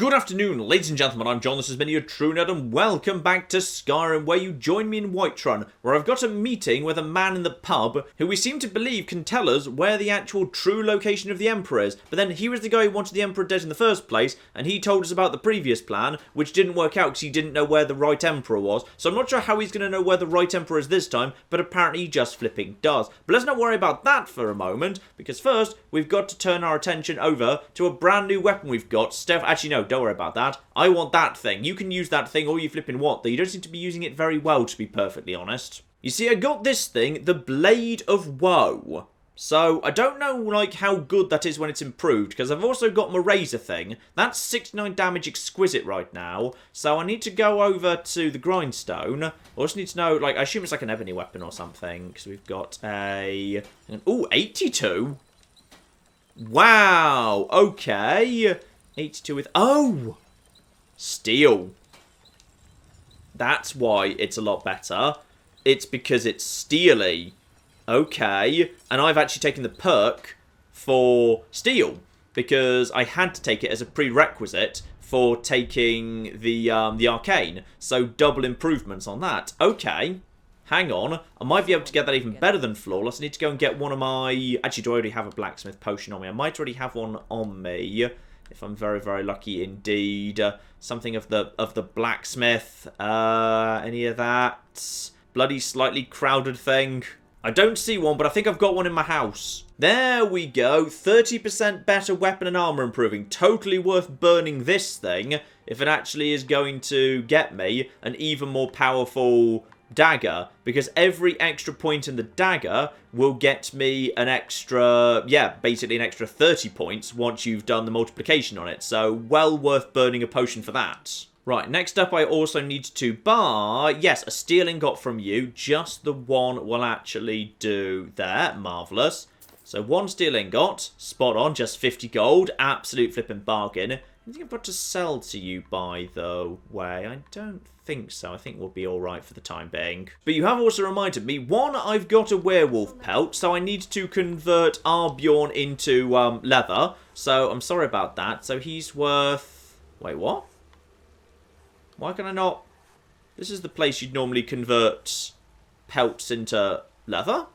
Good afternoon, ladies and gentlemen, I'm John, this has been your True Nerd, and welcome back to Skyrim, where you join me in Whiterun, where I've got a meeting with a man in the pub, who we seem to believe can tell us where the actual true location of the Emperor is. But then he was the guy who wanted the Emperor dead in the first place, and he told us about the previous plan, which didn't work out because he didn't know where the right Emperor was. So I'm not sure how he's going to know where the right Emperor is this time, but apparently he just flipping does. But let's not worry about that for a moment, because first, we've got to turn our attention over to a brand new weapon we've got. Actually, no, don't worry about that. I want that thing. You can use that thing all you flipping want, though you don't seem to be using it very well, to be perfectly honest. You see, I got this thing, the Blade of Woe. So, I don't know, like, how good that is when it's improved, because I've also got my razor thing. That's 69 damage exquisite right now, so I need to go over to the grindstone. I also need to know, like, I assume it's like an ebony weapon or something, because we've got ooh, 82? Wow, okay. 82 with... Oh! Steel. That's why it's a lot better. It's because it's steely. Okay. And I've actually taken the perk for steel, because I had to take it as a prerequisite for taking the arcane. So double improvements on that. Okay. Hang on. I might be able to get that even better than flawless. I need to go and get one of my... Actually, do I already have a blacksmith potion on me? I might already have one on me, if I'm very, very lucky indeed. Something of the blacksmith. Any of that? Bloody slightly crowded thing. I don't see one, but I think I've got one in my house. There we go. 30% better weapon and armor improving. Totally worth burning this thing if it actually is going to get me an even more powerful dagger, because every extra point in the dagger will get me an extra, basically an extra 30 points once you've done the multiplication on it. So, well worth burning a potion for that. Right, next up I also need to buy, yes, a steel ingot from you. Just the one will actually do there. Marvellous. So, one steel ingot, spot on, just 50 gold. Absolute flipping bargain. Anything I've got to sell to you, by the way? I don't think so. I think we'll be alright for the time being. But you have also reminded me, one, I've got a werewolf pelt, so I need to convert Arbjorn into leather. So I'm sorry about that. So he's worth... Wait, what? Why can I not... This is the place you'd normally convert pelts into leather?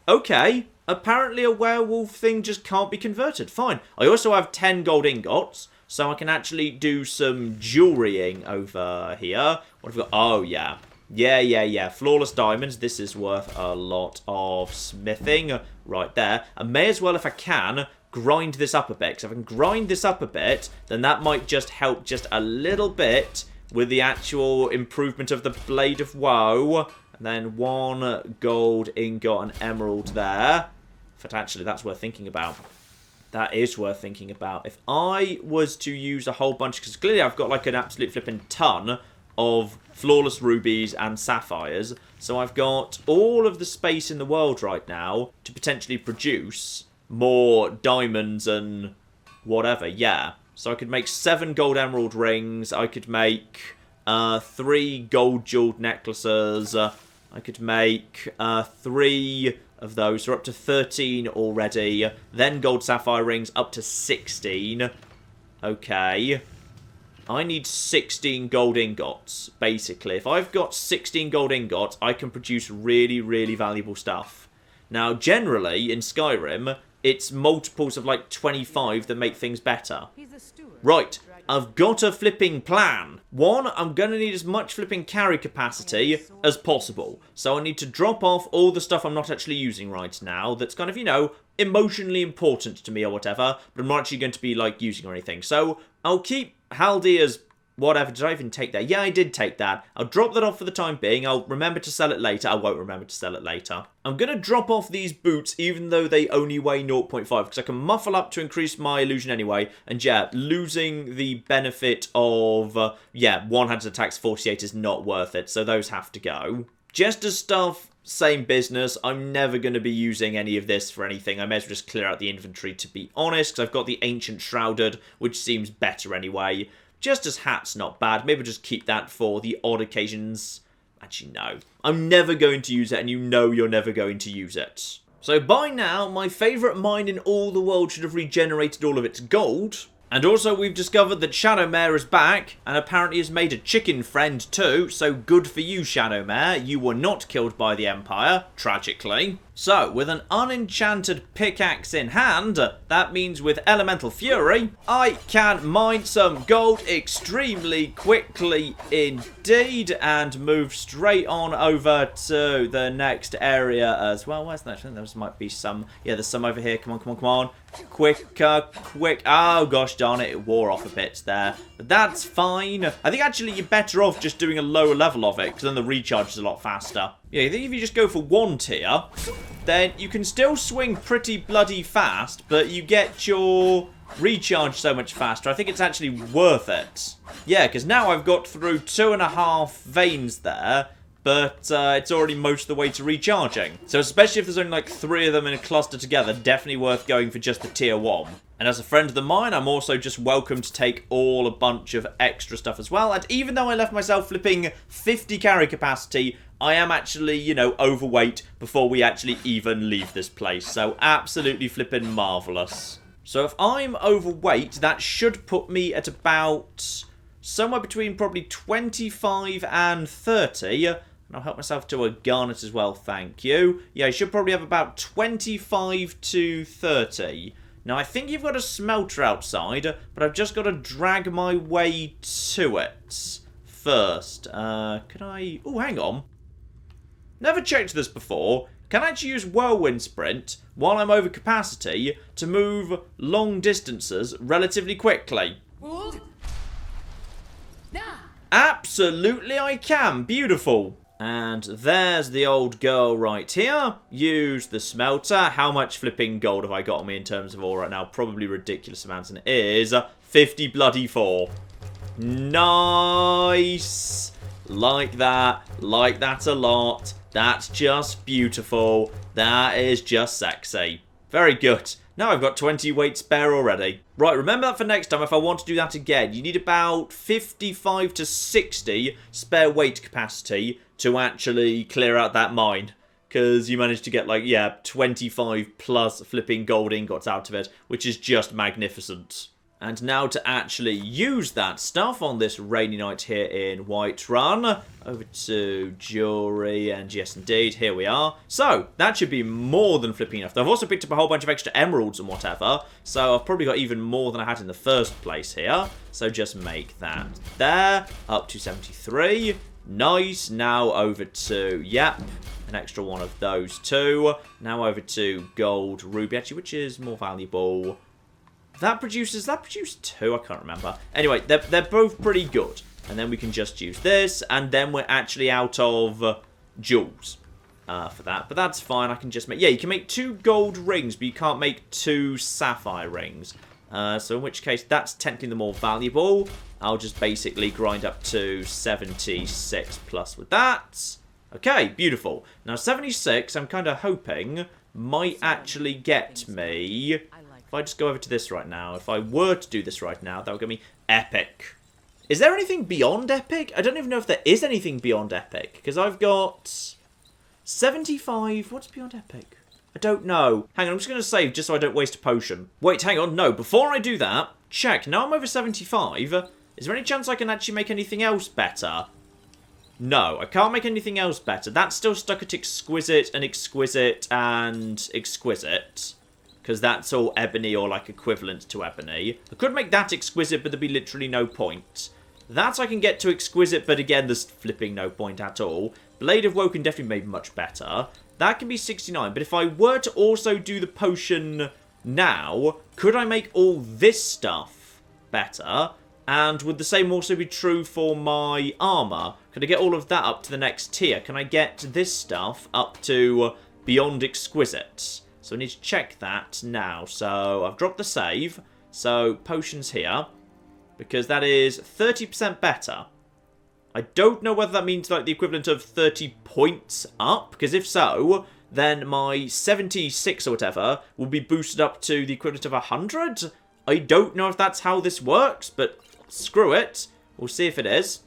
Okay. Apparently a werewolf thing just can't be converted. Fine. I also have 10 gold ingots, so I can actually do some jewelrying over here. What have we got? Oh, yeah. Yeah. Flawless diamonds. This is worth a lot of smithing right there. I may as well, if I can, grind this up a bit. Because if I can grind this up a bit, then that might just help just a little bit with the actual improvement of the Blade of Woe. And then one gold ingot and emerald there. But actually, that's worth thinking about. That is worth thinking about. If I was to use a whole bunch, because clearly I've got like an absolute flipping ton of flawless rubies and sapphires. So I've got all of the space in the world right now to potentially produce more diamonds and whatever. Yeah. So I could make 7 gold emerald rings. I could make 3 gold jeweled necklaces. I could make 3 of those. So we're up to 13 already. Then gold sapphire rings up to 16. Okay. I need 16 gold ingots, basically. If I've got 16 gold ingots, I can produce really, really valuable stuff. Now, generally, in Skyrim, it's multiples of like 25 that make things better. Right. I've got a flipping plan. One, I'm going to need as much flipping carry capacity as possible. So I need to drop off all the stuff I'm not actually using right now that's kind of, you know, emotionally important to me or whatever, but I'm not actually going to be, like, using or anything. So I'll keep Haldir's... Whatever, did I even take that? Yeah, I did take that. I'll drop that off for the time being. I'll remember to sell it later. I won't remember to sell it later. I'm going to drop off these boots even though they only weigh 0.5 because I can muffle up to increase my illusion anyway. And yeah, losing the benefit of, one-handed attacks 48 is not worth it. So those have to go. Jester stuff, same business. I'm never going to be using any of this for anything. I may as well just clear out the inventory, to be honest, because I've got the Ancient Shrouded, which seems better anyway. Jester's hat's not bad. Maybe just keep that for the odd occasions. Actually, no. I'm never going to use it, and you know you're never going to use it. So by now, my favourite mine in all the world should have regenerated all of its gold. And also, we've discovered that Shadowmare is back, and apparently has made a chicken friend too, so good for you, Shadowmare. You were not killed by the Empire, tragically. So, with an unenchanted pickaxe in hand, that means with Elemental Fury, I can mine some gold extremely quickly indeed, and move straight on over to the next area as well. Where's that? There might be some. Yeah, there's some over here. Come on, come on, come on. Quick. Oh, gosh darn it. It wore off a bit there. But that's fine. I think actually you're better off just doing a lower level of it, because then the recharge is a lot faster. Yeah, I think if you just go for 1 tier, then you can still swing pretty bloody fast, but you get your recharge so much faster. I think it's actually worth it. Yeah, because now I've got through 2.5 veins there, but it's already most of the way to recharging. So especially if there's only like 3 of them in a cluster together, definitely worth going for just the tier 1. And as a friend of the mine, I'm also just welcome to take all a bunch of extra stuff as well. And even though I left myself flipping 50 carry capacity, I am actually, you know, overweight before we actually even leave this place. So absolutely flipping marvellous. So if I'm overweight, that should put me at about somewhere between probably 25 and 30. And I'll help myself to a garnet as well, thank you. Yeah, I should probably have about 25 to 30. Now, I think you've got a smelter outside, but I've just got to drag my way to it first. Can I... Oh, hang on. Never checked this before. Can I actually use Whirlwind Sprint while I'm over capacity to move long distances relatively quickly? Absolutely I can. Beautiful. And there's the old girl right here. Use the smelter. How much flipping gold have I got on me in terms of ore right now? Probably ridiculous amounts, and it is 50 bloody 4. Nice. Like that a lot. That's just beautiful. That is just sexy. Very good. Now I've got 20 weight spare already. Right, remember that for next time if I want to do that again. You need about 55 to 60 spare weight capacity to actually clear out that mine. Because you managed to get, like, yeah, 25 plus flipping gold ingots out of it, which is just magnificent. And now to actually use that stuff on this rainy night here in Whiterun. Over to jewelry, and yes indeed, here we are. So, that should be more than flipping enough. I've also picked up a whole bunch of extra emeralds and whatever. So I've probably got even more than I had in the first place here. So just make that there. Up to 73. Nice. Now over to, yep, an extra one of those too. Now over to gold ruby, actually, which is more valuable. That produced 2, I can't remember. Anyway, they're both pretty good. And then we can just use this, and then we're actually out of jewels for that. But that's fine, I can just make... Yeah, you can make 2 gold rings, but you can't make 2 sapphire rings. So in which case, that's technically the more valuable. I'll just basically grind up to 76 plus with that. Okay, beautiful. Now, 76, I'm kind of hoping, might actually get me... If I just go over to this right now, if I were to do this right now, that would get me epic. Is there anything beyond epic? I don't even know if there is anything beyond epic, because I've got 75. What's beyond epic? I don't know. Hang on, I'm just going to save just so I don't waste a potion. Wait, hang on. No, before I do that, check. Now I'm over 75. Is there any chance I can actually make anything else better? No, I can't make anything else better. That's still stuck at exquisite and exquisite and exquisite. Because that's all ebony or like equivalent to ebony. I could make that exquisite, but there'd be literally no point. That I can get to exquisite, but again, there's flipping no point at all. Blade of Woe can definitely be made much better. That can be 69, but if I were to also do the potion now, could I make all this stuff better? And would the same also be true for my armor? Could I get all of that up to the next tier? Can I get this stuff up to beyond exquisite? So I need to check that now. So I've dropped the save. So potions here. Because that is 30% better. I don't know whether that means like the equivalent of 30 points up. Because if so, then my 76 or whatever will be boosted up to the equivalent of 100. I don't know if that's how this works. But screw it. We'll see if it is.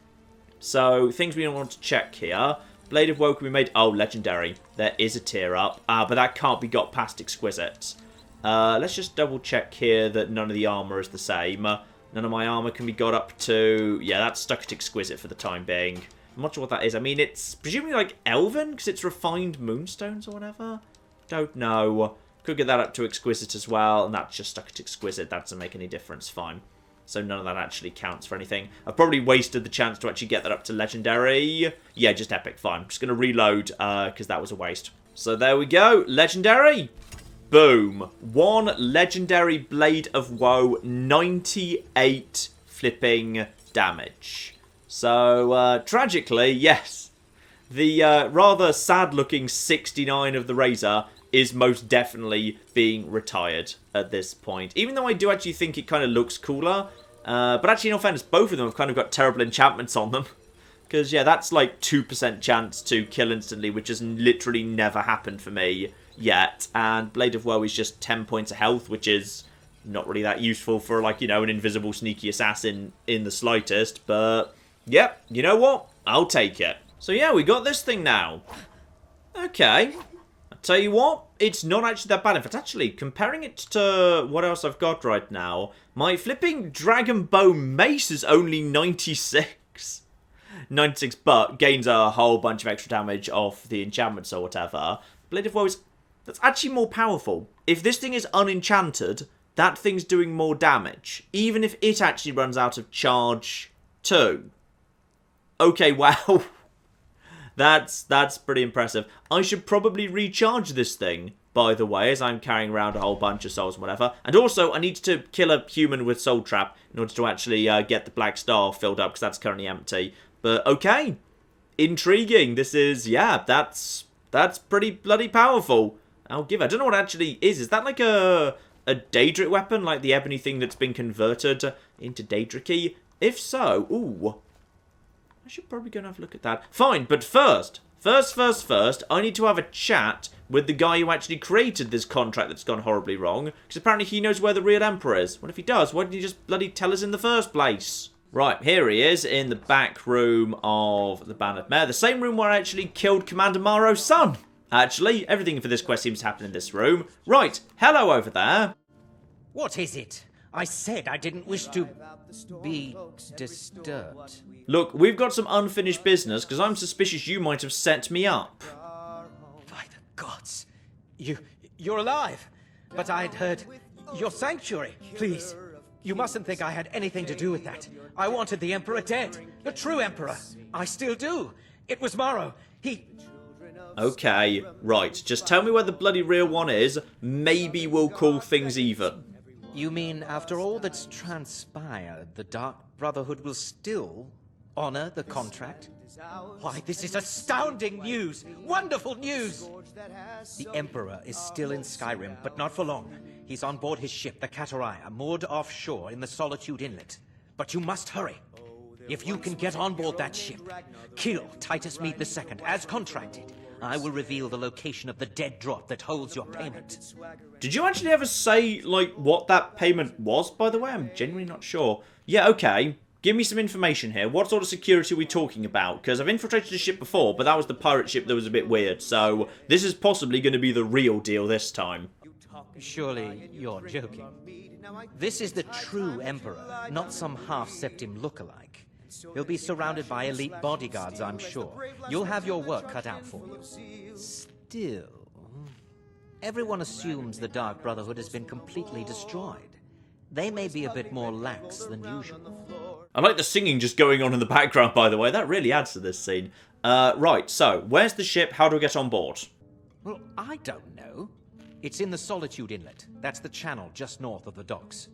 So things we want to check here. Blade of Woe can be made... Oh, legendary. There is a tier up. But that can't be got past exquisite. Let's just double check here that none of the armour is the same. None of my armour can be got up to... Yeah, that's stuck at exquisite for the time being. I'm not sure what that is. I mean, it's presumably like elven, because it's refined moonstones or whatever. Don't know. Could get that up to exquisite as well, and that's just stuck at exquisite. That doesn't make any difference. Fine. So none of that actually counts for anything. I've probably wasted the chance to actually get that up to legendary. Yeah, just epic. Fine. I'm just going to reload, because that was a waste. So there we go. Legendary. Boom. 1 legendary Blade of Woe. 98 flipping damage. So, tragically, yes. The rather sad-looking 69 of the Razor is most definitely being retired at this point. Even though I do actually think it kind of looks cooler. But actually, in all fairness, both of them have kind of got terrible enchantments on them. Because, yeah, that's like 2% chance to kill instantly, which has literally never happened for me yet. And Blade of Woe is just 10 points of health, which is not really that useful for, like, you know, an invisible sneaky assassin in the slightest. But, yep, you know what? I'll take it. So, yeah, we got this thing now. Okay. I'll tell you what, it's not actually that bad. In fact, actually, comparing it to what else I've got right now, my flipping Dragon Bow Mace is only 96. 96, but gains a whole bunch of extra damage off the enchantments or whatever. Blade of Woe is... That's actually more powerful. If this thing is unenchanted, that thing's doing more damage. Even if it actually runs out of charge too. Okay, wow. That's pretty impressive. I should probably recharge this thing, by the way, as I'm carrying around a whole bunch of souls and whatever. And also, I need to kill a human with Soul Trap in order to actually get the Black Star filled up, because that's currently empty. But, okay. Intriguing. This is, yeah, that's pretty bloody powerful. I'll give it. I don't know what it actually is. Is that like a Daedric weapon? Like the ebony thing that's been converted into Daedric-y? If so, ooh. I should probably go and have a look at that. Fine, but first, I need to have a chat with the guy who actually created this contract that's gone horribly wrong. Because apparently he knows where the real Emperor is. What if he does? Why didn't he just bloody tell us in the first place? Right, here he is in the back room of the Bannered Mare. The same room where I actually killed Commander Maro's son. Actually, everything for this quest seems to happen in this room. Right, hello over there. What is it? I said I didn't wish to be disturbed. Look, we've got some unfinished business, because I'm suspicious you might have set me up. By the gods. You're alive. But I'd heard your sanctuary. Please, you mustn't think I had anything to do with that. I wanted the Emperor dead. The true Emperor. I still do. It was Maro. He... Okay, right. Just tell me where the bloody real one is. Maybe we'll call things even. You mean after all that's transpired, the Dark Brotherhood will still honor the contract? Why, this is astounding news! Wonderful news! The Emperor is still in Skyrim, but not for long. He's on board his ship, the Kataraya, moored offshore in the Solitude Inlet. But you must hurry. If you can get on board that ship, kill Titus Mead II, as contracted, I will reveal the location of the dead drop that holds your payment. Did you actually ever say, like, what that payment was, by the way? I'm genuinely not sure. Yeah, okay. Give me some information here. What sort of security are we talking about? Because I've infiltrated a ship before, but that was the pirate ship that was a bit weird. So, this is possibly going to be the real deal this time. Surely you're joking. This is the true Emperor, not some half-septim lookalike. He'll be surrounded by elite bodyguards, I'm sure. You'll have your work cut out for you. Still, everyone assumes the Dark Brotherhood has been completely destroyed. They may be a bit more lax than usual. I like the singing just going on in the background, by the way. That really adds to this scene. Right, so, where's the ship? How do we get on board? Well, I don't know. It's in the Solitude Inlet. That's the channel just north of the docks.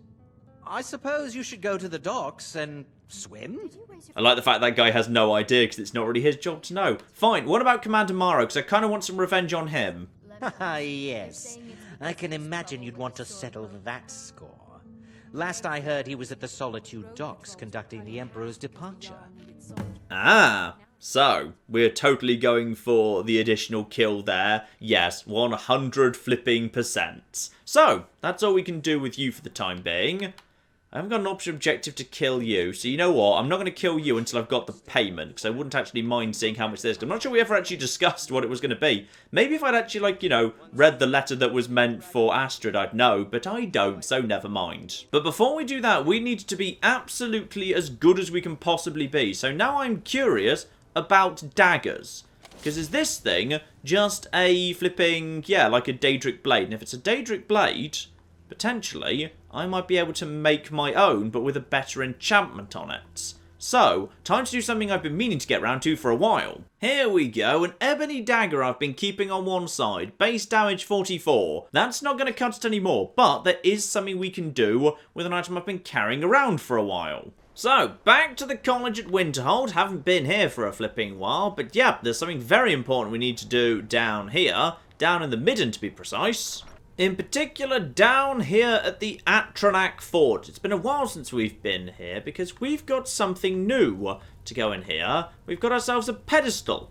I suppose you should go to the docks and swim? I like the fact that guy has no idea, because it's not really his job to know. Fine, what about Commander Maro? Because I kind of want some revenge on him. Haha, yes. I can imagine you'd want to settle that score. Last I heard, he was at the Solitude docks conducting the Emperor's departure. Ah, so we're totally going for the additional kill there. Yes, 100 flipping %. So, that's all we can do with you for the time being. I haven't got an option objective to kill you. So you know what? I'm not going to kill you until I've got the payment. Because I wouldn't actually mind seeing how much this is. I'm not sure we ever actually discussed what it was going to be. Maybe if I'd actually, like, you know, read the letter that was meant for Astrid, I'd know. But I don't, so never mind. But before we do that, we need to be absolutely as good as we can possibly be. So now I'm curious about daggers. Because is this thing just a flipping, yeah, like a Daedric blade? And if it's a Daedric blade, potentially, I might be able to make my own, but with a better enchantment on it. So, time to do something I've been meaning to get round to for a while. Here we go, an Ebony Dagger I've been keeping on one side. Base damage 44. That's not going to cut it anymore, but there is something we can do with an item I've been carrying around for a while. So, back to the college at Winterhold. Haven't been here for a flipping while, but yeah, there's something very important we need to do down here. Down in the midden, to be precise. In particular, down here at the Atronach Fort. It's been a while since we've been here, because we've got something new to go in here. We've got ourselves a pedestal.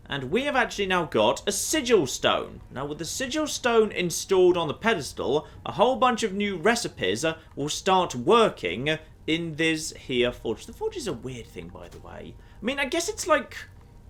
And we have actually now got a sigil stone. Now, with the sigil stone installed on the pedestal, a whole bunch of new recipes will start working in this here forge. The forge is a weird thing, by the way. I mean, I guess it's like,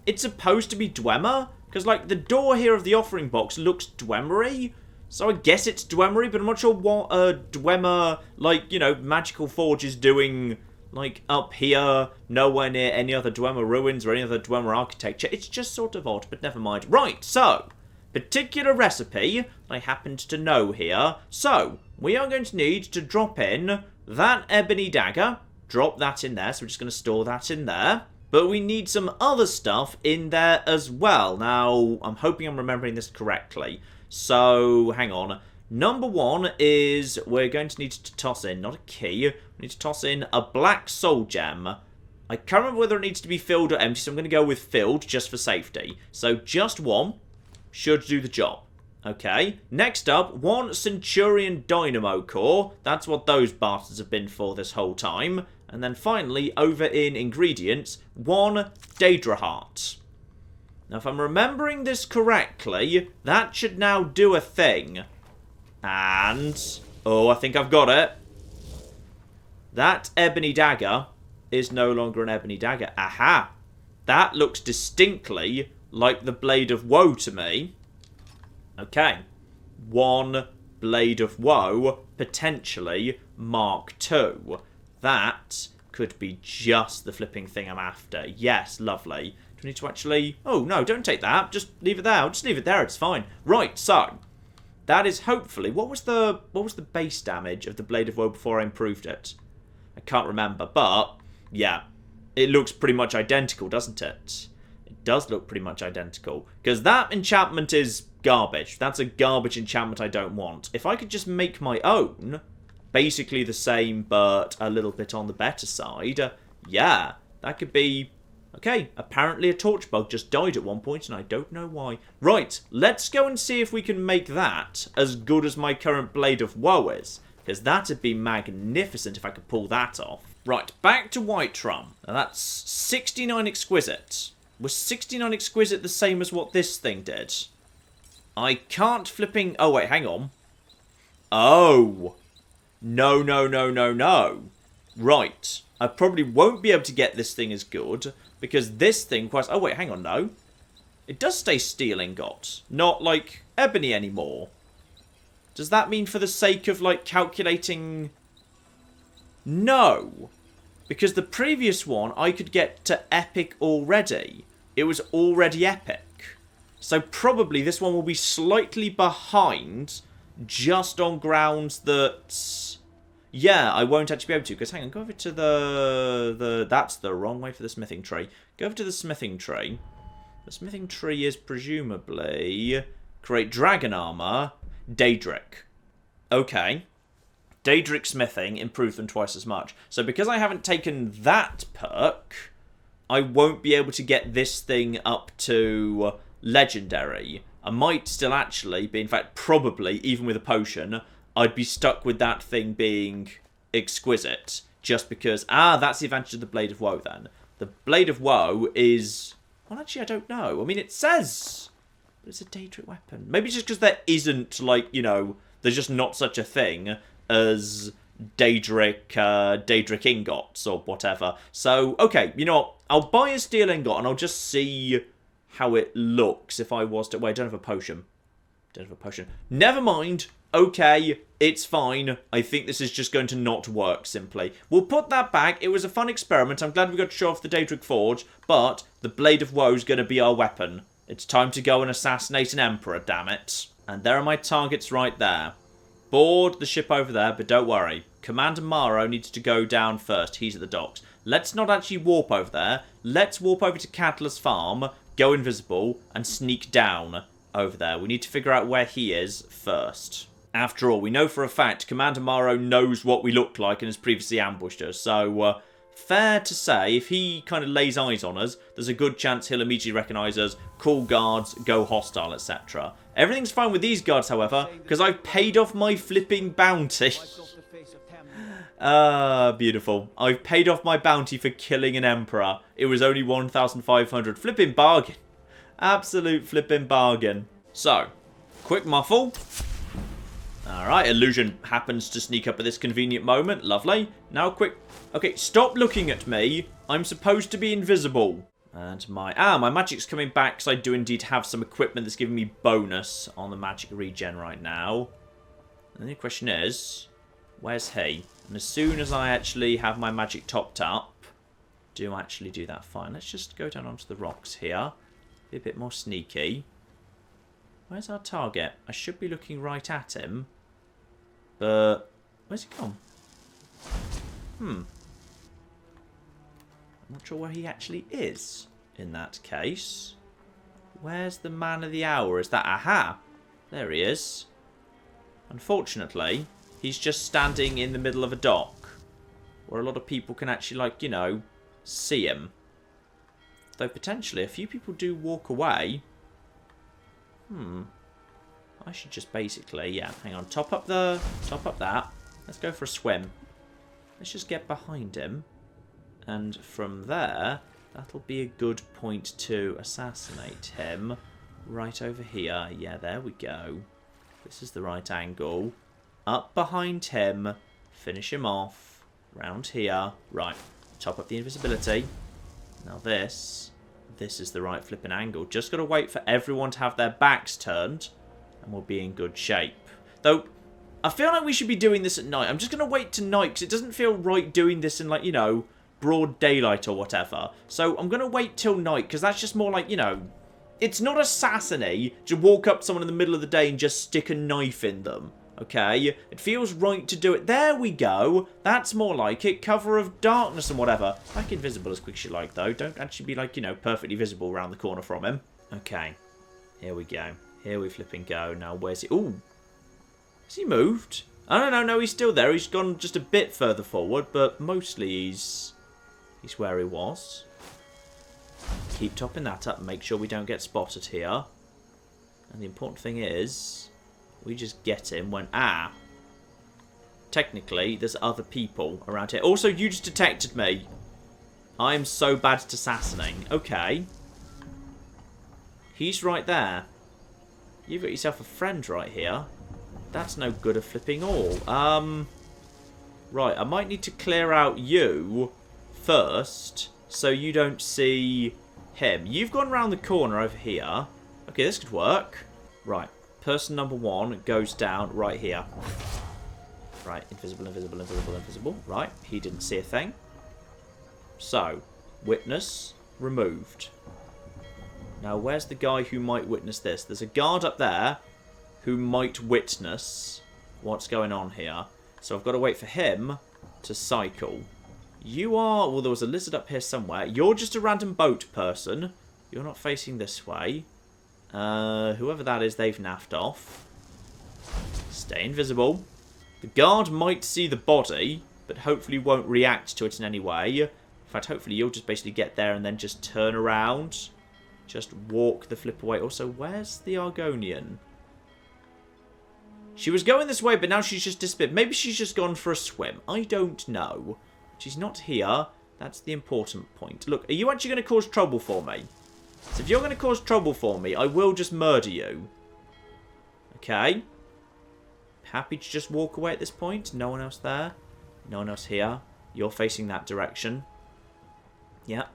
it's supposed to be Dwemer, because like the door here of the offering box looks Dwemery, so I guess it's Dwemery, but I'm not sure what a Dwemer, like, you know, magical forge is doing, like, up here, nowhere near any other Dwemer ruins or any other Dwemer architecture. It's just sort of odd, but never mind. Right, so, particular recipe I happened to know here. So, we are going to need to drop in that Ebony Dagger. Drop that in there, so we're just going to store that in there. But we need some other stuff in there as well. Now, I'm hoping I'm remembering this correctly. So, hang on. Number one is we're going to need to toss in, not a key, we need to toss in a black soul gem. I can't remember whether it needs to be filled or empty, so I'm going to go with filled just for safety. So, just one should do the job. Okay, next up, one Centurion Dynamo Core. That's what those bastards have been for this whole time. And then finally, over in ingredients, one Daedra Heart. Now, if I'm remembering this correctly, that should now do a thing. And, oh, I think I've got it. That Ebony Dagger is no longer an Ebony Dagger. Aha! That looks distinctly like the Blade of Woe to me. Okay, one Blade of Woe, potentially Mark II. That could be just the flipping thing I'm after. Yes, lovely. Do we need to actually... Oh, no, don't take that. Just leave it there. I'll just leave it there. It's fine. Right, so that is hopefully... What was the base damage of the Blade of Woe before I improved it? I can't remember, but yeah, it looks pretty much identical, doesn't it? It does look pretty much identical. Because that enchantment is garbage. That's a garbage enchantment I don't want. If I could just make my own, basically the same, but a little bit on the better side, yeah, that could be... Okay, apparently a torch bug just died at one point, and I don't know why. Right, let's go and see if we can make that as good as my current Blade of Woe is, because that'd be magnificent if I could pull that off. Right, back to Whiterun. Now that's 69 Exquisite. Was 69 Exquisite the same as what this thing did? I can't flipping... Oh, wait, hang on. Oh. No, no, no, no, no. Right. I probably won't be able to get this thing as good, because this thing quite... Oh, wait, hang on, no. It does stay steel ingot, not, like, ebony anymore. Does that mean for the sake of, like, calculating... No. Because the previous one, I could get to epic already. It was already epic. So probably this one will be slightly behind, just on grounds that... Yeah, I won't actually be able to, because hang on, go over to the... That's the wrong way for the smithing tree. Go over to the smithing tree. The smithing tree is presumably... Create dragon armor, Daedric. Okay. Daedric smithing, improve them twice as much. So because I haven't taken that perk, I won't be able to get this thing up to legendary. I might still actually be, in fact, probably, even with a potion... I'd be stuck with that thing being exquisite. Just because... Ah, that's the advantage of the Blade of Woe, then. The Blade of Woe is... Well, actually, I don't know. I mean, it says... But it's a Daedric weapon. Maybe just because there isn't, like, you know... There's just not such a thing as Daedric ingots or whatever. So, okay, you know what? I'll buy a steel ingot and I'll just see how it looks if I was to... Wait, I don't have a potion. Don't have a potion. Never mind. Okay, it's fine. I think this is just going to not work, simply. We'll put that back. It was a fun experiment. I'm glad we got to show off the Daedric Forge, but the Blade of Woe is going to be our weapon. It's time to go and assassinate an emperor, damn it. And there are my targets right there. Board the ship over there, but don't worry. Commander Maro needs to go down first. He's at the docks. Let's not actually warp over there. Let's warp over to Catalyst Farm, go invisible, and sneak down over there. We need to figure out where he is first. After all, we know for a fact Commander Maro knows what we look like and has previously ambushed us. So, fair to say, if he kind of lays eyes on us, there's a good chance he'll immediately recognise us, call guards, go hostile, etc. Everything's fine with these guards, however, because I've paid off my flipping bounty. Beautiful. I've paid off my bounty for killing an emperor. It was only 1,500. Flipping bargain. Absolute flipping bargain. So, quick muffle. Alright, illusion happens to sneak up at this convenient moment. Lovely. Now quick... Okay, stop looking at me. I'm supposed to be invisible. And my magic's coming back because I do indeed have some equipment that's giving me bonus on the magic regen right now. And the question is, where's he? And as soon as I actually have my magic topped up, do actually do that fine. Let's just go down onto the rocks here. Be a bit more sneaky. Where's our target? I should be looking right at him. But where's he gone? I'm not sure where he actually is in that case. Where's the man of the hour? Is that... Aha! There he is. Unfortunately, he's just standing in the middle of a dock where a lot of people can actually, like, you know, see him. Though potentially a few people do walk away. I should just basically, yeah, hang on, top up that. Let's go for a swim. Let's just get behind him. And from there, that'll be a good point to assassinate him. Right over here. Yeah, there we go. This is the right angle. Up behind him. Finish him off. Round here. Right. Top up the invisibility. Now this is the right flipping angle. Just got to wait for everyone to have their backs turned. And we'll be in good shape. Though, I feel like we should be doing this at night. I'm just going to wait to night because it doesn't feel right doing this in, like, you know, broad daylight or whatever. So I'm going to wait till night because that's just more like, you know, it's not assassiny to walk up to someone in the middle of the day and just stick a knife in them. Okay? It feels right to do it. There we go. That's more like it. Cover of darkness and whatever. Back invisible as quick as you like, though. Don't actually be, like, you know, perfectly visible around the corner from him. Okay. Here we go. Here we flipping go. Now, where's he? Ooh. Has he moved? Oh, no, he's still there. He's gone just a bit further forward, but mostly he's where he was. Keep topping that up and make sure we don't get spotted here. And the important thing is, we just get him when... Technically, there's other people around here. Also, you just detected me. I'm so bad at assassinating. Okay. He's right there. You've got yourself a friend right here. That's no good of flipping all. Right, I might need to clear out you first so you don't see him. You've gone around the corner over here. Okay, this could work. Right, person number one goes down right here. Right, invisible. Right, he didn't see a thing. So, witness removed. Now, where's the guy who might witness this? There's a guard up there who might witness what's going on here. So I've got to wait for him to cycle. You are... Well, there was a lizard up here somewhere. You're just a random boat person. You're not facing this way. Whoever that is, they've naffed off. Stay invisible. The guard might see the body, but hopefully won't react to it in any way. In fact, hopefully you'll just basically get there and then just turn around. Just walk the flip away. Also, where's the Argonian? She was going this way, but now she's just disappeared. Maybe she's just gone for a swim. I don't know. She's not here. That's the important point. Look, are you actually going to cause trouble for me? So if you're going to cause trouble for me, I will just murder you. Okay? Happy to just walk away at this point? No one else there? No one else here. You're facing that direction. Yep.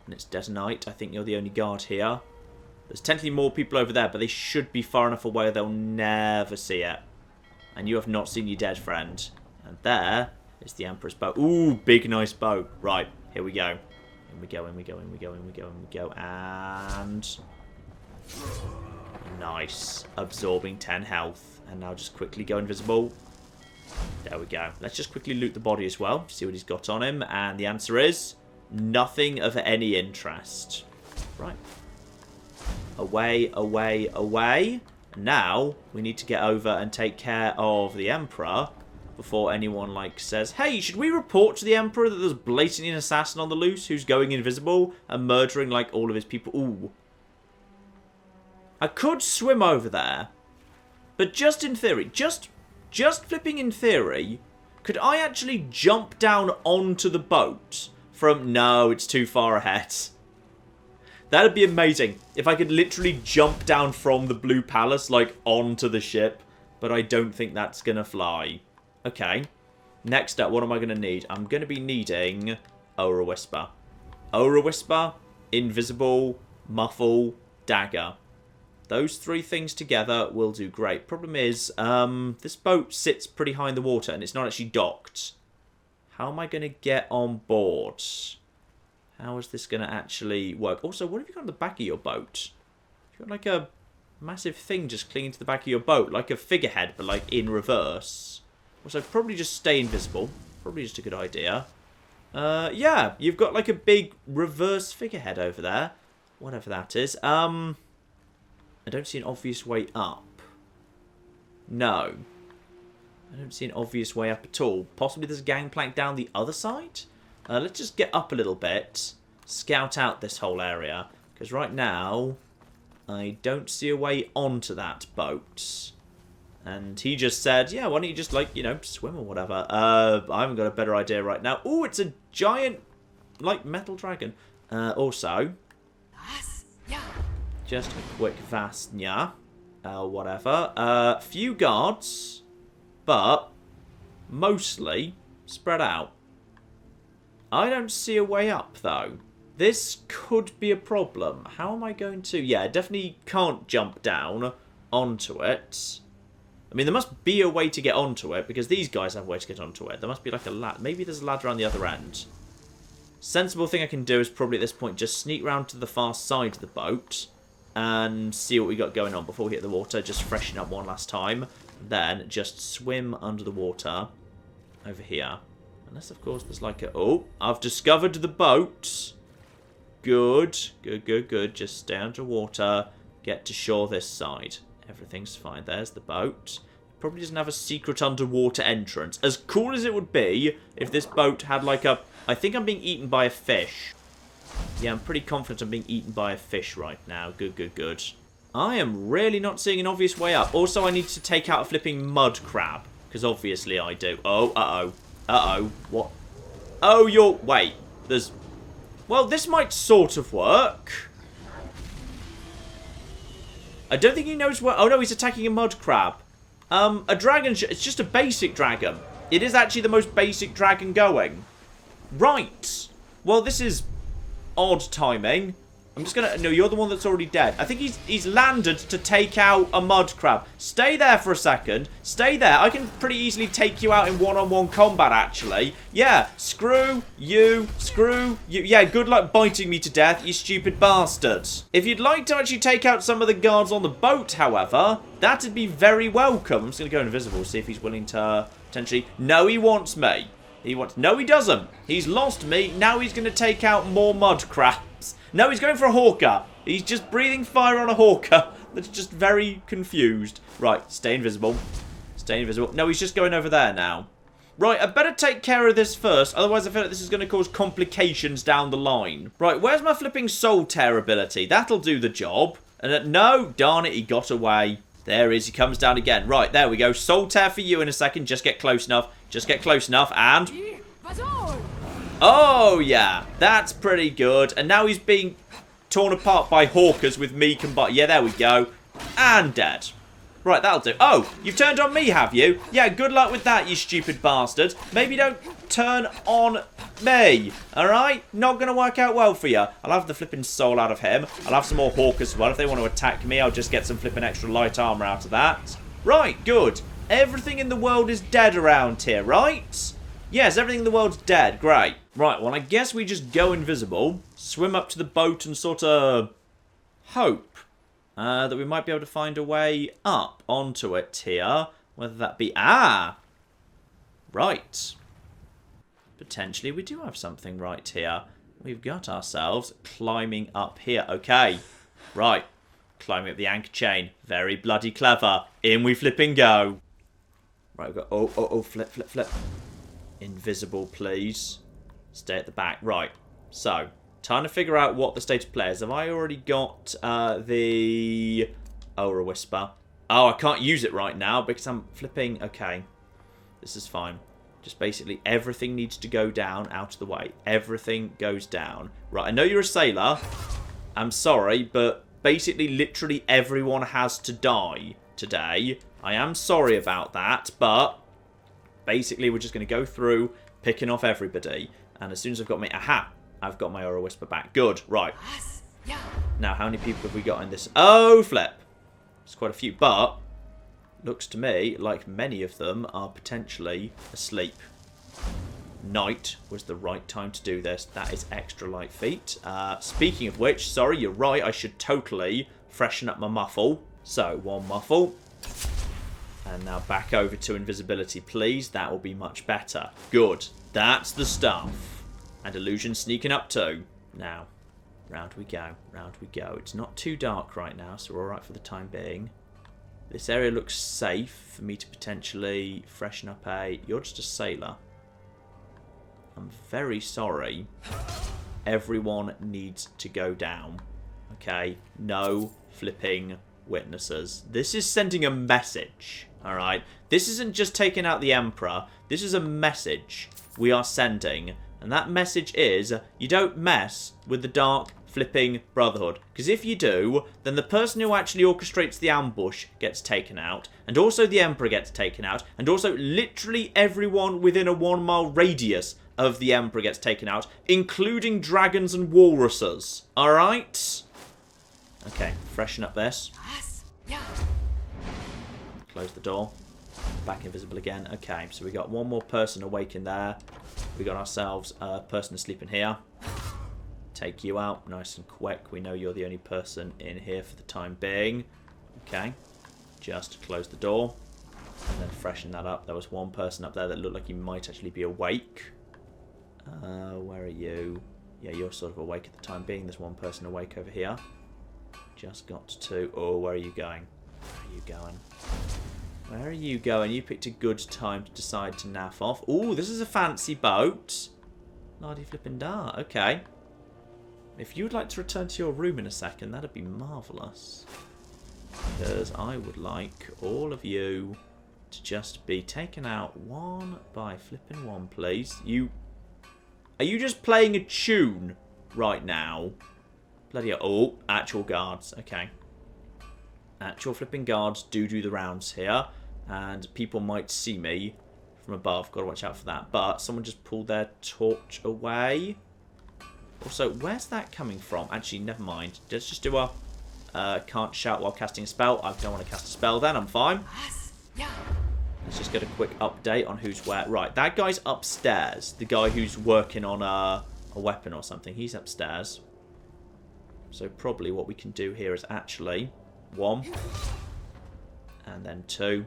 And it's dead night. I think you're the only guard here. There's technically more people over there, but they should be far enough away they'll never see it. And you have not seen your dead friend. And there is the Emperor's bow. Ooh, big nice bow. Right, here we go. In we go, in we go, in we go, in we go, in we go. And... nice. Absorbing 10 health. And now just quickly go invisible. There we go. Let's just quickly loot the body as well. See what he's got on him. And the answer is... nothing of any interest. Right. Away, away, away. Now, we need to get over and take care of the Emperor before anyone, like, says, hey, should we report to the Emperor that there's blatantly an assassin on the loose who's going invisible and murdering, like, all of his people? Ooh. I could swim over there, but just in theory, just flipping in theory, could I actually jump down onto the boat from... no, it's too far ahead. That'd be amazing if I could literally jump down from the Blue Palace, like, onto the ship. But I don't think that's going to fly. Okay. Next up, what am I going to need? I'm going to be needing Aura Whisper. Aura Whisper, Invisible, Muffle, Dagger. Those three things together will do great. Problem is, this boat sits pretty high in the water and it's not actually docked. How am I going to get on board? How is this going to actually work? Also, what have you got on the back of your boat? You've got like a massive thing just clinging to the back of your boat. Like a figurehead, but like in reverse. Also, probably just stay invisible. Probably just a good idea. Yeah, you've got like a big reverse figurehead over there. Whatever that is. I don't see an obvious way up. No. I don't see an obvious way up at all. Possibly there's a gangplank down the other side? Let's just get up a little bit. Scout out this whole area. Because right now, I don't see a way onto that boat. And he just said, yeah, why don't you just, like, you know, swim or whatever. I haven't got a better idea right now. Oh, it's a giant, like, metal dragon. Also, just a quick Vastnya. Whatever. Few guards, but mostly spread out. I don't see a way up, though. This could be a problem. How am I going to... yeah, definitely can't jump down onto it. I mean, there must be a way to get onto it, because these guys have a way to get onto it. There must be like a ladder. Maybe there's a ladder on the other end. Sensible thing I can do is probably at this point just sneak round to the far side of the boat and see what we got going on before we hit the water. Just freshen up one last time. Then just swim under the water over here. Unless, of course, there's like a... oh, I've discovered the boat. Good. Good, good, good. Just stay underwater. Get to shore this side. Everything's fine. There's the boat. Probably doesn't have a secret underwater entrance. As cool as it would be if this boat had like a... I think I'm being eaten by a fish. Yeah, I'm pretty confident I'm being eaten by a fish right now. Good, good, good. I am really not seeing an obvious way up. Also, I need to take out a flipping mud crab. Because obviously I do. Oh, uh-oh. Uh-oh. What? Oh, you're... wait. There's... well, this might sort of work. I don't think he knows where... oh, no, he's attacking a mud crab. A dragon... it's just a basic dragon. It is actually the most basic dragon going. Right. Well, this is odd timing. I'm just gonna... no, you're the one that's already dead. I think he's landed to take out a mud crab. Stay there for a second. Stay there. I can pretty easily take you out in one-on-one combat, actually. Yeah, screw you. Screw you. Yeah, good luck biting me to death, you stupid bastard. If you'd like to actually take out some of the guards on the boat, however, that'd be very welcome. I'm just gonna go invisible, see if he's willing to potentially... no, he wants me. He wants... no, he doesn't. He's lost me. Now he's gonna take out more mud crabs. No, he's going for a hawker. He's just breathing fire on a hawker. That's just very confused. Right, stay invisible. Stay invisible. No, he's just going over there now. Right, I better take care of this first. Otherwise, I feel like this is going to cause complications down the line. Right, where's my flipping soul tear ability? That'll do the job. And no, darn it, he got away. There he is. He comes down again. Right, there we go. Soul tear for you in a second. Just get close enough. Just get close enough. And... oh, yeah. That's pretty good. And now he's being torn apart by hawkers with me combined. Yeah, there we go. And dead. Right, that'll do. Oh, you've turned on me, have you? Yeah, good luck with that, you stupid bastard. Maybe don't turn on me, alright? Not going to work out well for you. I'll have the flipping soul out of him. I'll have some more hawkers as well. If they want to attack me, I'll just get some flipping extra light armor out of that. Right, good. Everything in the world is dead around here, right? Yes, everything in the world's dead. Great. Right, well, I guess we just go invisible, swim up to the boat and sort of hope that we might be able to find a way up onto it here. Whether that be... Ah! Right. Potentially we do have something right here. We've got ourselves climbing up here. Okay. Right. Climbing up the anchor chain. Very bloody clever. In we flipping go. Right, we've got... Oh, flip, flip, flip. Invisible, please. Stay at the back. Right. So... Trying to figure out what the state of play is. Have I already got the Aura Whisper? Oh, I can't use it right now because I'm flipping... Okay. This is fine. Just basically everything needs to go down out of the way. Everything goes down. Right, I know you're a sailor. I'm sorry, but basically literally everyone has to die today. I am sorry about that, but basically we're just going to go through picking off everybody. And as soon as I've got my... Aha! I've got my Aura Whisper back. Good. Right. Now, how many people have we got in this? Oh, flip. It's quite a few, but looks to me like many of them are potentially asleep. Night was the right time to do this. That is extra light feet. Speaking of which, sorry, you're right. I should totally freshen up my muffle. So, one muffle. And now back over to invisibility, please. That will be much better. Good. That's the stuff. And illusion sneaking up too. Now, round we go. Round we go. It's not too dark right now, so we're alright for the time being. This area looks safe for me to potentially freshen up a... You're just a sailor. I'm very sorry. Everyone needs to go down. Okay? No flipping witnesses. This is sending a message. Alright? This isn't just taking out the Emperor. This is a message we are sending. And that message is, you don't mess with the Dark Flipping Brotherhood. Because if you do, then the person who actually orchestrates the ambush gets taken out. And also the Emperor gets taken out. And also literally everyone within a 1 mile radius of the Emperor gets taken out. Including dragons and walruses. Alright? Okay, freshen up this. Close the door. Back invisible again. Okay, so we got one more person awake in there. We got ourselves a person asleep in here. Take you out nice and quick. We know you're the only person in here for the time being. Okay, just close the door and then freshen that up. There was one person up there that looked like he might actually be awake. Where are you? Yeah, you're sort of awake at the time being. There's one person awake over here. Just got to... Oh, where are you going? Where are you going? Where are you going? You picked a good time to decide to naff off. Ooh, this is a fancy boat. Lardy flippin' da. Okay. If you would like to return to your room in a second, that'd be marvellous. Because I would like all of you to just be taken out one by flipping one, please. Are you just playing a tune right now? Bloody hell. Oh, actual guards. Okay. Actual flipping guards do the rounds here. And people might see me from above. Got to watch out for that. But someone just pulled their torch away. Also, where's that coming from? Actually, never mind. Let's just do a... can't shout while casting a spell. I don't want to cast a spell then. I'm fine. Let's just get a quick update on who's where. Right, that guy's upstairs. The guy who's working on a weapon or something. He's upstairs. So probably what we can do here is actually... 1. And then 2.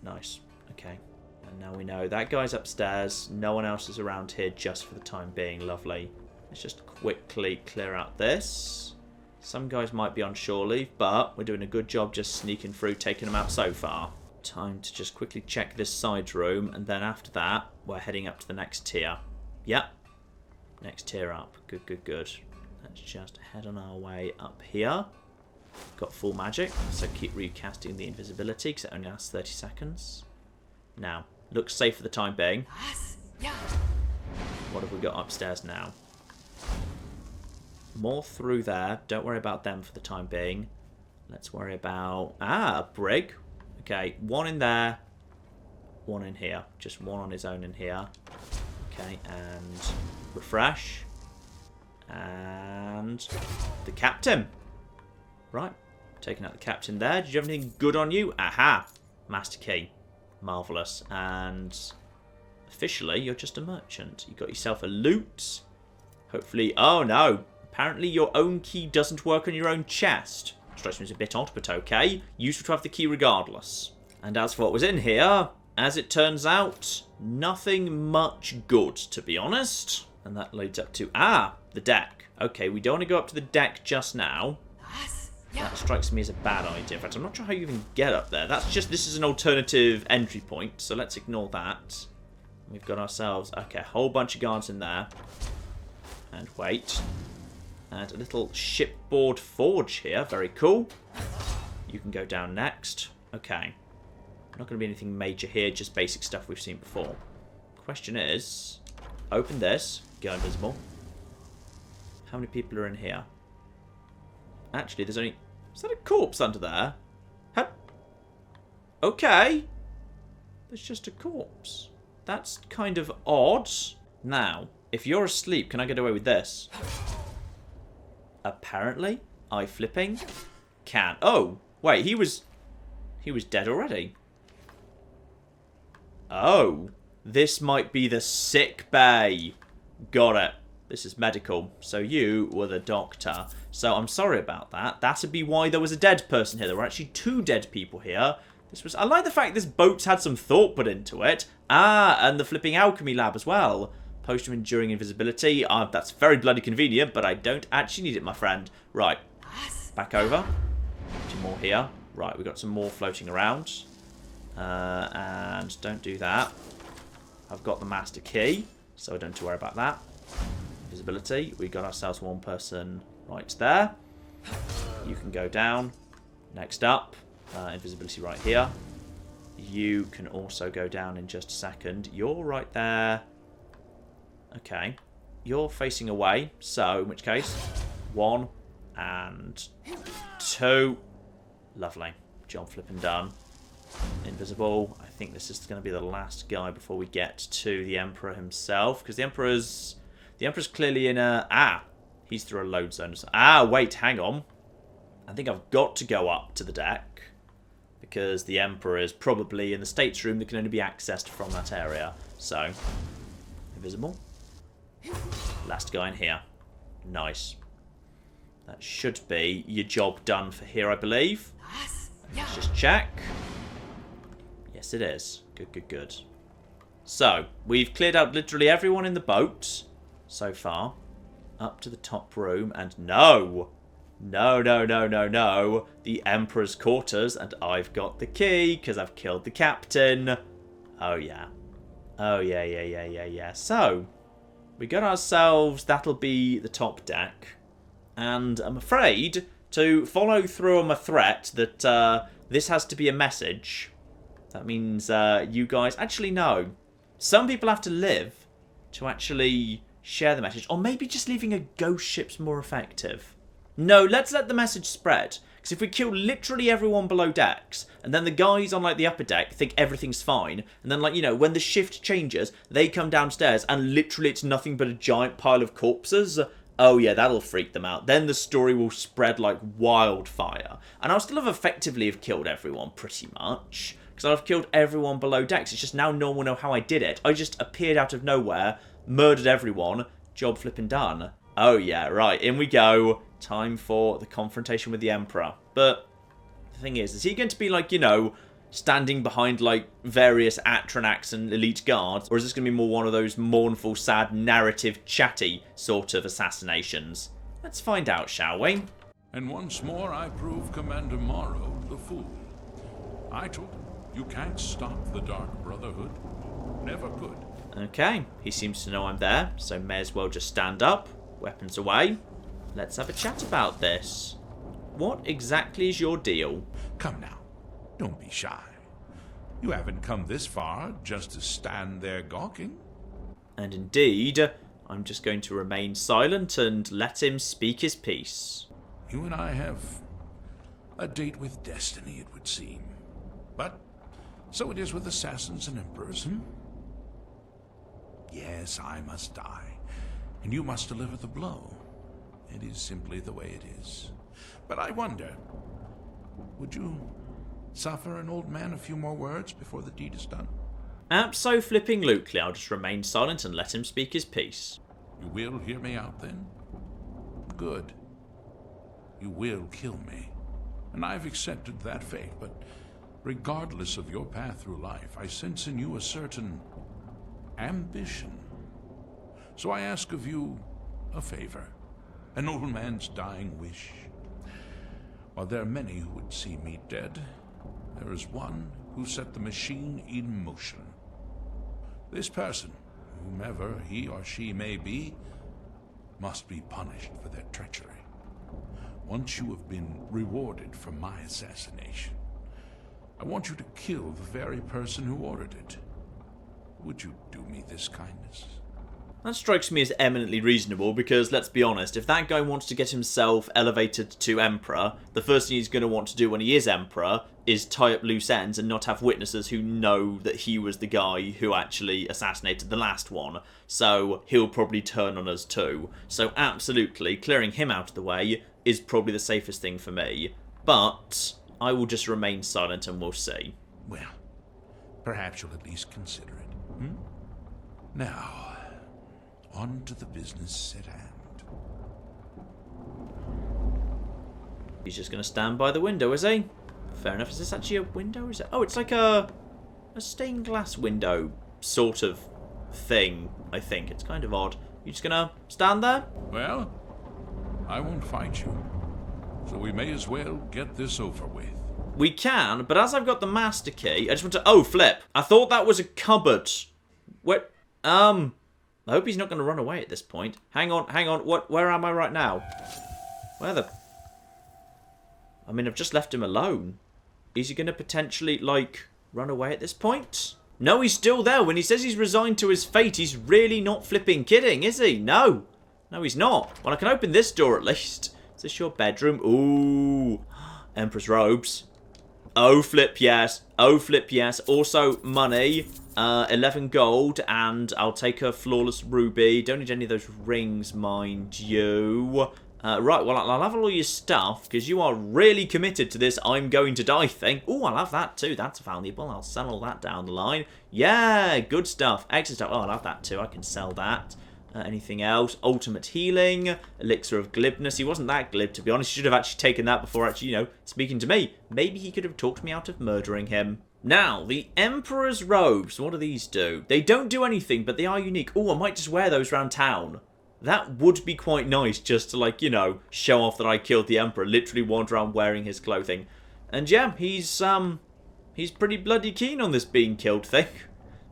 Nice. Okay. And now we know that guy's upstairs. No one else is around here just for the time being. Lovely. Let's just quickly clear out this. Some guys might be on shore leave, but we're doing a good job just sneaking through, taking them out so far. Time to just quickly check this side room, and then after that, we're heading up to the next tier. Yep. Next tier up. Good, good, good. Let's just head on our way up here. Got full magic, so keep recasting the invisibility because it only lasts 30 seconds. Now, looks safe for the time being. What have we got upstairs now? More through there. Don't worry about them for the time being. Let's worry about... a brig. Okay, one in there. One in here. Just one on his own in here. Okay, and refresh. And the captain. Right, taking out the captain there. Did you have anything good on you? Aha! Master key. Marvellous. And officially, you're just a merchant. You got yourself a loot. Hopefully... Oh, no. Apparently, your own key doesn't work on your own chest. Strikes me as a bit odd, but okay. Useful to have the key regardless. And as for what was in here, as it turns out, nothing much good, to be honest. And that leads up to... the deck. Okay, we don't want to go up to the deck just now. That strikes me as a bad idea. In fact, I'm not sure how you even get up there. That's just... This is an alternative entry point, so let's ignore that. We've got ourselves... Okay, a whole bunch of guards in there. And wait. And a little shipboard forge here. Very cool. You can go down next. Okay. Not going to be anything major here, just basic stuff we've seen before. Question is, open this, go invisible. How many people are in here? Actually, there's only... Is that a corpse under there? Okay. There's just a corpse. That's kind of odd. Now, if you're asleep, can I get away with this? Apparently, eye flipping can. Oh, wait, he was dead already. Oh, this might be the sick bay. Got it. This is medical. So you were the doctor. So I'm sorry about that. That'd be why there was a dead person here. There were actually 2 dead people here. This was... I like the fact this boat's had some thought put into it. And the flipping alchemy lab as well. Potion of enduring invisibility. That's very bloody convenient, but I don't actually need it, my friend. Right. Back over. 2 more here. Right, we've got some more floating around. And don't do that. I've got the master key, so I don't have to worry about that. Invisibility. We got ourselves 1 person right there. You can go down. Next up, invisibility right here. You can also go down in just a second. You're right there. Okay. You're facing away, so in which case, 1 and 2. Lovely. Job flipping done. Invisible. I think this is going to be the last guy before we get to the Emperor himself, because the Emperor's clearly in a... he's through a load zone. Wait, hang on. I think I've got to go up to the deck, because the Emperor is probably in the States room that can only be accessed from that area. So, invisible. Last guy in here. Nice. That should be your job done for here, I believe. Let's just check. Yes, it is. Good, good, good. So, we've cleared out literally everyone in the boat so far. Up to the top room, and no! No, no, no, no, no. The Emperor's quarters, and I've got the key, because I've killed the captain. Oh, yeah. Oh, yeah, yeah, yeah, yeah, yeah. So, we got ourselves... That'll be the top deck. And I'm afraid to follow through on my threat that this has to be a message. That means you guys... Actually, no. Some people have to live to actually share the message. Or maybe just leaving a ghost ship's more effective. No, let's let the message spread. Because if we kill literally everyone below decks, and then the guys on, like, the upper deck think everything's fine, and then, like, you know, when the shift changes, they come downstairs, and literally it's nothing but a giant pile of corpses... Oh yeah, that'll freak them out. Then the story will spread like wildfire. And I'll still have effectively killed everyone, pretty much. Because I've killed everyone below decks. It's just now no one will know how I did it. I just appeared out of nowhere, murdered everyone, job flipping done. Oh yeah, right, in we go. Time for the confrontation with the Emperor. But the thing is he going to be like, you know, standing behind, like, various Atronachs and elite guards? Or is this going to be more one of those mournful, sad, narrative, chatty sort of assassinations? Let's find out, shall we? And once more I prove Commander Morrow the fool. I told him, you can't stop the Dark Brotherhood. Never could. Okay, he seems to know I'm there, so may as well just stand up, weapons away. Let's have a chat about this. What exactly is your deal? Come now. Don't be shy. You haven't come this far just to stand there gawking. And indeed, I'm just going to remain silent and let him speak his piece. You and I have A date with destiny, it would seem. But so it is with assassins and emperors, Yes, I must die, and you must deliver the blow. It is simply the way it is. But I wonder, would you suffer an old man a few more words before the deed is done? Abso-flipping-lutely, I'll just remain silent and let him speak his piece. You will hear me out, then? Good. You will kill me, and I've accepted that fate, but regardless of your path through life, I sense in you a certain ambition. So I ask of you a favor, an old man's dying wish. While there are many who would see me dead, there is one who set the machine in motion. This person, whomever he or she may be, must be punished for their treachery. Once you have been rewarded for my assassination, I want you to kill the very person who ordered it. Would you do me this kindness? That strikes me as eminently reasonable because, let's be honest, if that guy wants to get himself elevated to Emperor, the first thing he's going to want to do when he is Emperor is tie up loose ends and not have witnesses who know that he was the guy who actually assassinated the last one. So he'll probably turn on us too. So absolutely, clearing him out of the way is probably the safest thing for me. But I will just remain silent and we'll see. Well, perhaps you'll at least consider it. Now, on to the business at hand. He's just going to stand by the window, is he? Fair enough. Is this actually a window? Is it? Oh, it's like a stained glass window sort of thing, I think. It's kind of odd. You just going to stand there? Well, I won't fight you, so we may as well get this over with. We can, but as I've got the master key, I just want to... Oh, flip. I thought that was a cupboard. What? I hope he's not going to run away at this point. Hang on. Where am I right now? Where the... I mean, I've just left him alone. Is he going to potentially, like, run away at this point? No, he's still there. When he says he's resigned to his fate, he's really not flipping kidding, is he? No. No, he's not. Well, I can open this door at least. Is this your bedroom? Ooh. Emperor's robes. Oh, flip, yes. Oh, flip, yes. Also, money. 11 gold, and I'll take a flawless ruby. Don't need any of those rings, mind you. Right, well, I'll have all your stuff, because you are really committed to this I'm going to die thing. Oh, I'll have that too. That's valuable. I'll sell all that down the line. Yeah, good stuff. Excellent stuff. Oh, I'll have that too. I can sell that. Anything else? Ultimate healing. Elixir of glibness. He wasn't that glib, to be honest. He should have actually taken that before actually, you know, speaking to me. Maybe he could have talked me out of murdering him. Now, the Emperor's robes. What do these do? They don't do anything, but they are unique. Oh, I might just wear those around town. That would be quite nice, just to, like, you know, show off that I killed the Emperor. Literally wander around wearing his clothing. And yeah, he's pretty bloody keen on this being killed thing.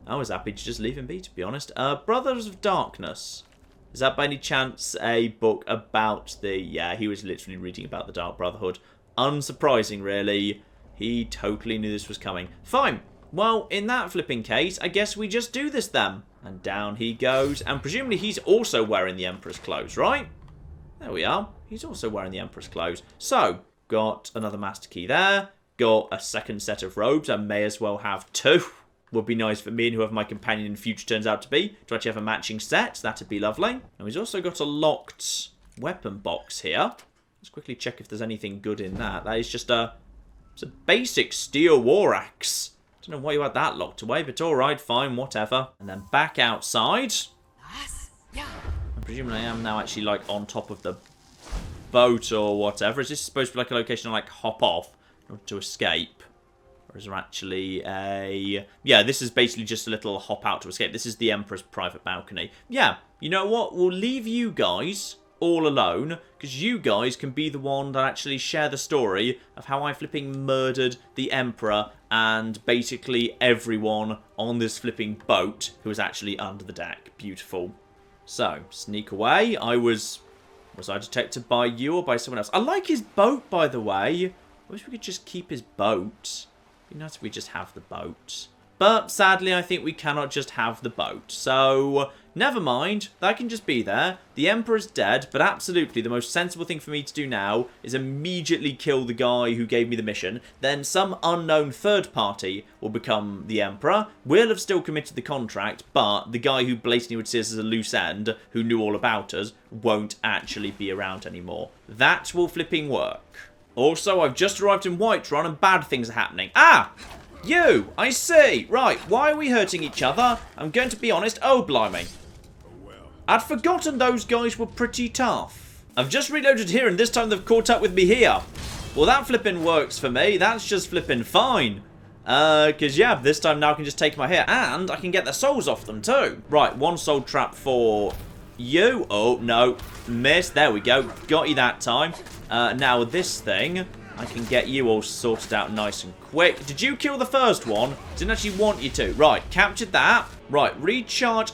I was happy to just leave him be, to be honest. Brothers of Darkness. Is that by any chance a book about the... Yeah, he was literally reading about the Dark Brotherhood. Unsurprising, really. He totally knew this was coming. Fine. Well, in that flipping case, I guess we just do this then. And down he goes. And presumably he's also wearing the Emperor's clothes, right? There we are. He's also wearing the Emperor's clothes. So, got another master key there. Got a second set of robes. I may as well have two. Would be nice for me and whoever my companion in future turns out to be to actually have a matching set. That'd be lovely. And he's also got a locked weapon box here. Let's quickly check if there's anything good in that. That is just it's a basic steel war axe. Don't know why you had that locked away, but alright, fine, whatever. And then back outside. I'm presuming I am now actually like on top of the boat or whatever. Is this supposed to be like a location to like hop off in order to escape? Or is there actually a... Yeah, this is basically just a little hop out to escape. This is the Emperor's private balcony. Yeah, you know what? We'll leave you guys all alone, because you guys can be the one that actually share the story of how I flipping murdered the Emperor and basically everyone on this flipping boat who was actually under the deck. Beautiful. So, sneak away. Was I detected by you or by someone else? I like his boat, by the way. I wish we could just keep his boat. It'd be nice if we just have the boat. But sadly, I think we cannot just have the boat. So, Never mind, that can just be there. The Emperor's dead, but absolutely the most sensible thing for me to do now is immediately kill the guy who gave me the mission. Then some unknown third party will become the Emperor. We'll have still committed the contract, but the guy who blatantly would see us as a loose end, who knew all about us, won't actually be around anymore. That will flipping work. Also, I've just arrived in Whiterun and bad things are happening. Ah! You! I see! Right, why are we hurting each other? I'm going to be honest. Oh, blimey. I'd forgotten those guys were pretty tough. I've just reloaded here and this time they've caught up with me here. Well, that flipping works for me. That's just flipping fine. Because, yeah, this time now I can just take my hair. And I can get their souls off them, too. Right, one soul trap for you. Oh, no. Miss. There we go. Got you that time. Now this thing, I can get you all sorted out nice and quick. Did you kill the first one? Didn't actually want you to. Right, captured that. Right, recharge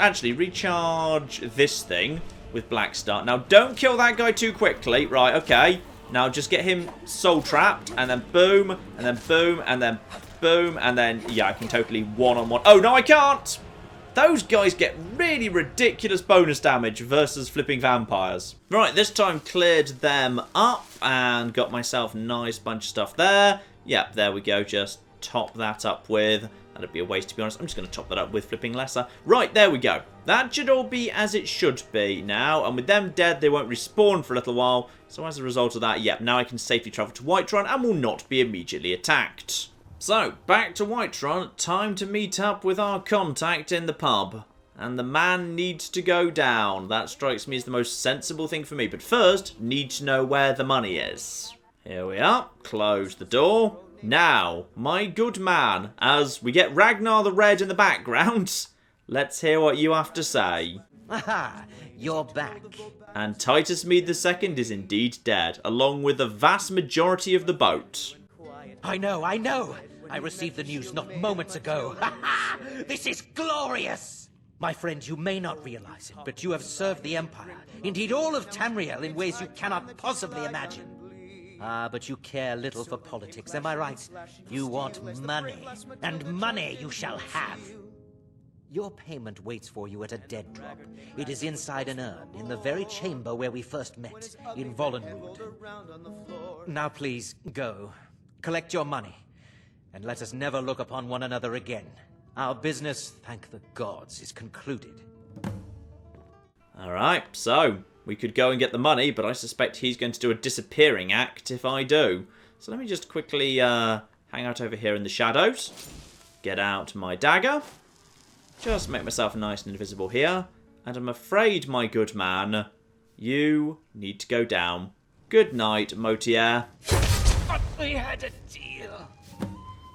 this thing with Black Star. Now, don't kill that guy too quickly. Right, okay. Now, just get him soul trapped, and then boom, and then boom, and then boom, and then, yeah, I can totally one-on-one. Oh, no, I can't! Those guys get really ridiculous bonus damage versus flipping vampires. Right, this time cleared them up and got myself a nice bunch of stuff there. Yep, there we go. Just top that up with... That'd be a waste, to be honest. I'm just going to top that up with flipping lesser. Right, there we go. That should all be as it should be now. And with them dead, they won't respawn for a little while. So as a result of that, yep, now I can safely travel to Whiterun and will not be immediately attacked. So, back to Whiterun, time to meet up with our contact in the pub. And the man needs to go down. That strikes me as the most sensible thing for me. But first, need to know where the money is. Here we are. Close the door. Now, my good man, as we get Ragnar the Red in the background, let's hear what you have to say. Aha, you're back. And Titus Mead II is indeed dead, along with the vast majority of the boat. I know. I received the news not moments ago. This is glorious! My friend, you may not realize it, but you have served the Empire, indeed all of Tamriel, in ways you cannot possibly imagine. But you care little for politics, am I right? You want money, and money you shall have. Your payment waits for you at a dead drop. It is inside an urn, in the very chamber where we first met, in Vollenwood. Now please, go. Collect your money, and let us never look upon one another again. Our business, thank the gods, is concluded. Alright, so we could go and get the money, but I suspect he's going to do a disappearing act if I do. So let me just quickly hang out over here in the shadows. Get out my dagger. Just make myself nice and invisible here. And I'm afraid, my good man, you need to go down. Good night, Motier. But we had a deal.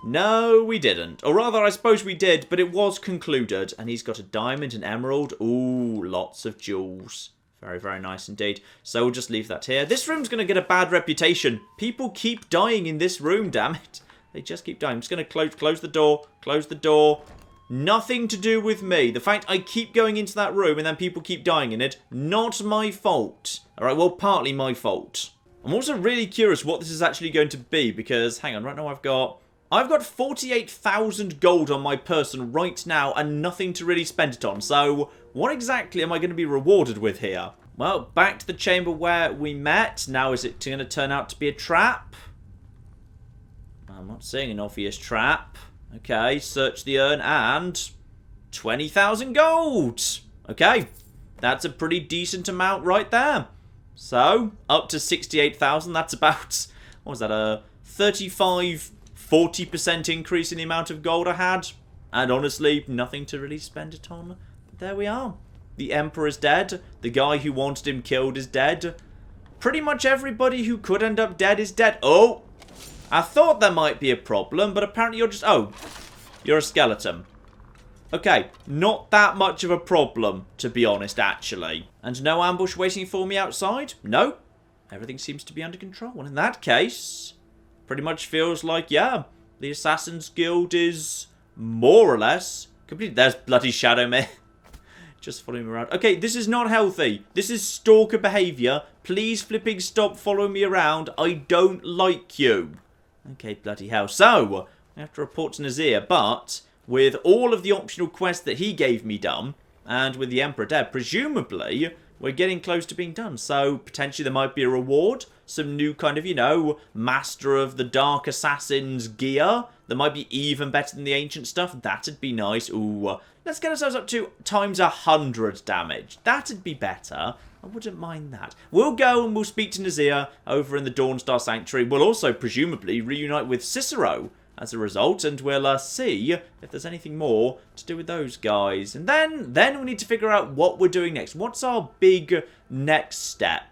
No, we didn't. Or rather, I suppose we did, but it was concluded. And he's got a diamond, an emerald. Ooh, lots of jewels. Very, very nice indeed. So we'll just leave that here. This room's going to get a bad reputation. People keep dying in this room, damn it. They just keep dying. I'm just going to close the door. Close the door. Nothing to do with me. The fact I keep going into that room and then people keep dying in it, not my fault. Alright, well, partly my fault. I'm also really curious what this is actually going to be because, hang on, right now I've got 48,000 gold on my person right now and nothing to really spend it on. So, what exactly am I going to be rewarded with here? Well, back to the chamber where we met. Now, is it going to turn out to be a trap? I'm not seeing an obvious trap. Okay, search the urn and 20,000 gold. Okay, that's a pretty decent amount right there. So, up to 68,000, that's about, what was that, a 40% increase in the amount of gold I had. And honestly, nothing to really spend it on. But there we are. The Emperor is dead. The guy who wanted him killed is dead. Pretty much everybody who could end up dead is dead. Oh! I thought there might be a problem, but apparently you're just... Oh, you're a skeleton. Okay, not that much of a problem, to be honest, actually. And no ambush waiting for me outside? No. Everything seems to be under control. And in that case, pretty much feels like, yeah, the Assassin's Guild is more or less complete. There's bloody Shadow Man. Just following me around. Okay, this is not healthy. This is stalker behaviour. Please flipping stop following me around. I don't like you. Okay, bloody hell. So, I have to report to Nazir, but with all of the optional quests that he gave me done, And with the Emperor dead, presumably, we're getting close to being done. So, potentially there might be a reward. Some new kind of, you know, Master of the Dark Assassin's gear. That might be even better than the ancient stuff. That'd be nice. Ooh. Let's get ourselves up to times 100 damage. That'd be better. I wouldn't mind that. We'll go and we'll speak to Nazir over in the Dawnstar Sanctuary. We'll also, presumably, reunite with Cicero as a result, and we'll see if there's anything more to do with those guys. And then we need to figure out what we're doing next. What's our big next step?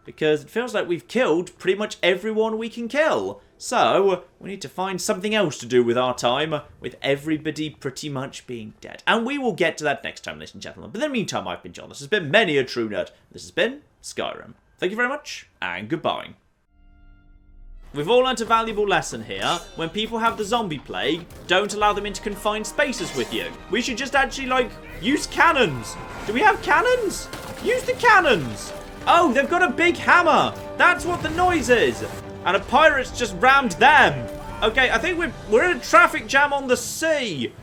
Because it feels like we've killed pretty much everyone we can kill. So, we need to find something else to do with our time, with everybody pretty much being dead. And we will get to that next time, ladies and gentlemen. But in the meantime, I've been John. This has been Many a True Nerd. This has been Skyrim. Thank you very much, and goodbye. We've all learnt a valuable lesson here. When people have the zombie plague, don't allow them into confined spaces with you. We should just actually, like, use cannons. Do we have cannons? Use the cannons. Oh, they've got a big hammer. That's what the noise is. And a pirate's just rammed them. Okay, I think we're in a traffic jam on the sea.